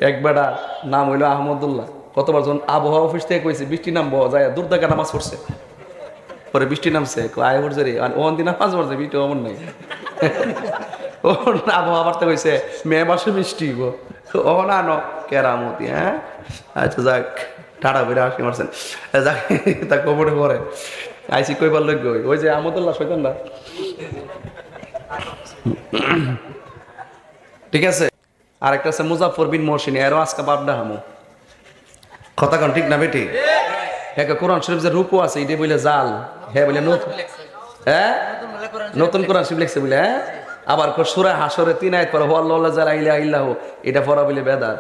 একবার নাম হইলো আহমদুল্লাহ। কতবার যখন আবহাওয়া অফিস থেকে কইছে বৃষ্টি নামবো, যায় দূর থেকে নামাজ পড়ছে। পরে বৃষ্টি নামছে, আয় উঠছে রে ওখান দিন নামাজ পড়ছে, বৃষ্টি অমন নাই। ও আবহাওয়া বার্তা কইছে মে মাসে বৃষ্টি গো, ও না ন কেরামতি। হ্যাঁ আচ্ছা যাক, টাটা বেড়ে আসি মারছেন, যাক তা কোমরে পরে আইসি কইবার লোক ওই যে আহমদুল্লাহ শৈতান না। ঠিক আছে, আরেকটা আছে মুজাফর বিন মহসিন, এরও আজকে বাপডা হামু। কথা কন ঠিক না বেটি? একটা কোরআন শরীফ যে রূপও আছে, এটা বলে জাল, হ্যাঁ বলে নতুন, হ্যাঁ নতুন কোরআন শরীফ লিখছে বলে। হ্যাঁ আবার সূরা হাসরে 3 আয়াত পড়া আল্লাহ জালা ইলাহা ইল্লাহু, এটা পড়া বলে বেদাত।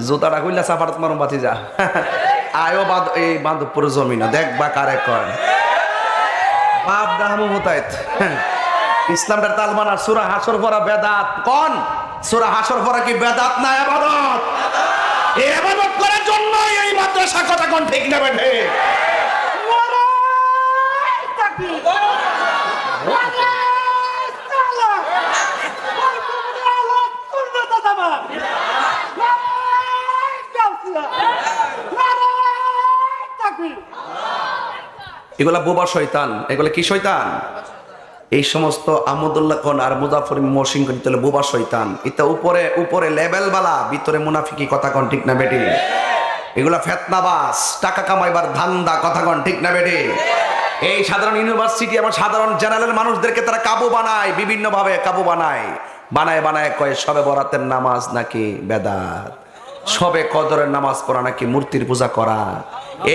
জুতাটা কইলা সাফারত মারুম বাতি যা আয়ো বাদ এই বান্ধবপুর জমিন দেখবা কারে কয় বাপ দাহামু হতাইত। ইসলামটার তালমান আর সূরা হাসর পড়া বেদাত। কোন সূরা হাসর পড়া কি বেদাত না ইবাদত? এই ইবাদত করার জন্য এই মাদ্রাসা, কথা কোন ঠিক না বেঠে? এগুলা বোবা শয়তান। এগুলা কি শয়তান? এই সমস্ত আহমদুল্লাহ কোন আর মুজাফর মহসিন কোন তাহলে বোবা শয়তান। এটা উপরে উপরে লেভেল বালা, ভিতরে মুনাফিকি, কথা কোন ঠিক না বেটি? এগুলা ফেতনাবাজ, টাকা কামাইবার ধান্দা, কথা কোন ঠিক না বেটি? এই সাধারণ ইউনিভার্সিটি এবং সাধারণ জেনারেল মানুষদেরকে তারা কাবু বানায়, বিভিন্ন ভাবে কাবু বানায়, বানায় বানায় কয় সবে বরাতের নামাজ নাকি বেদাত, সবে কদরের নামাজ পড়া নাকি মূর্তির পূজা করা।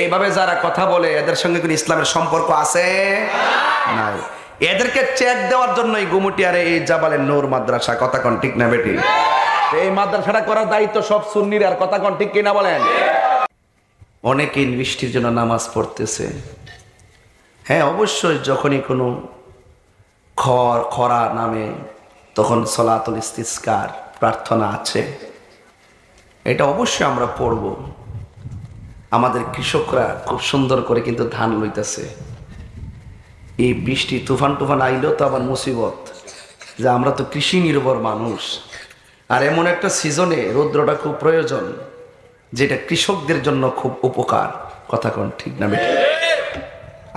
এইভাবে যারা কথা বলে এদের সঙ্গে কোন ইসলামের সম্পর্ক আছে? নাই। এদেরকে চেক দেওয়ার জন্যই গুমুটিয়ারে এই জাবালের নূর মাদ্রাসা, কথা কোন ঠিক না বেটি? এই মাদ্রাসাটা করার দায়িত্ব সব সুন্নির, আর কথা কোন ঠিক কিনা বলেন? অনেকেই বৃষ্টির জন্য নামাজ পড়তেছে। হ্যাঁ অবশ্যই, যখনই কোনো খরা নামে তখন সলাতুল ইস্তিসকার প্রার্থনা আছে, এটা অবশ্যই আমরা পড়ব। আমাদের কৃষকরা খুব সুন্দর করে কিন্তু ধান লইতেছে। এই বৃষ্টি তুফান টুফান আইলেও তো আবার মুসিবত, যে আমরা তো কৃষি নির্ভর মানুষ, আর এমন একটা সিজনে রৌদ্রটা খুব প্রয়োজন, যেটা কৃষকদের জন্য খুব উপকার, কথা কোন ঠিক না বেটি?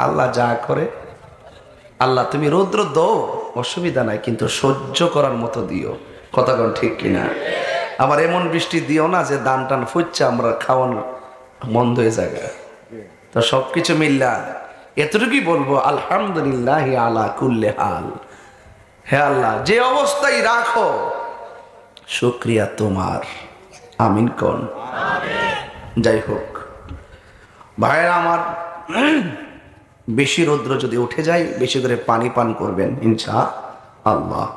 আল্লাহ যা করে, আল্লাহ তুমি রৌদ্র দাও অসুবিধা নাই, কিন্তু সহ্য করার মতো দিও, কথা কোন ঠিক কিনা? আবার এমন বৃষ্টি দিও না যে দান টান ফুচ্ছে আমরা খাওয়ানো বন্ধ হয়ে যায়। তো সবকিছু মিল্লা এতটুকুই বলবো, আলহামদুলিল্লাহ আলা কুল্লে হাল। হে আল্লাহ, যে অবস্থায় রাখো শুকরিয়া তোমার, আমিন কোন। যাই হোক ভাইরা আমার, বেশি রৌদ্র যদি উঠে যায় বেশি করে পানি পান করবেন ইনশাআল্লাহ।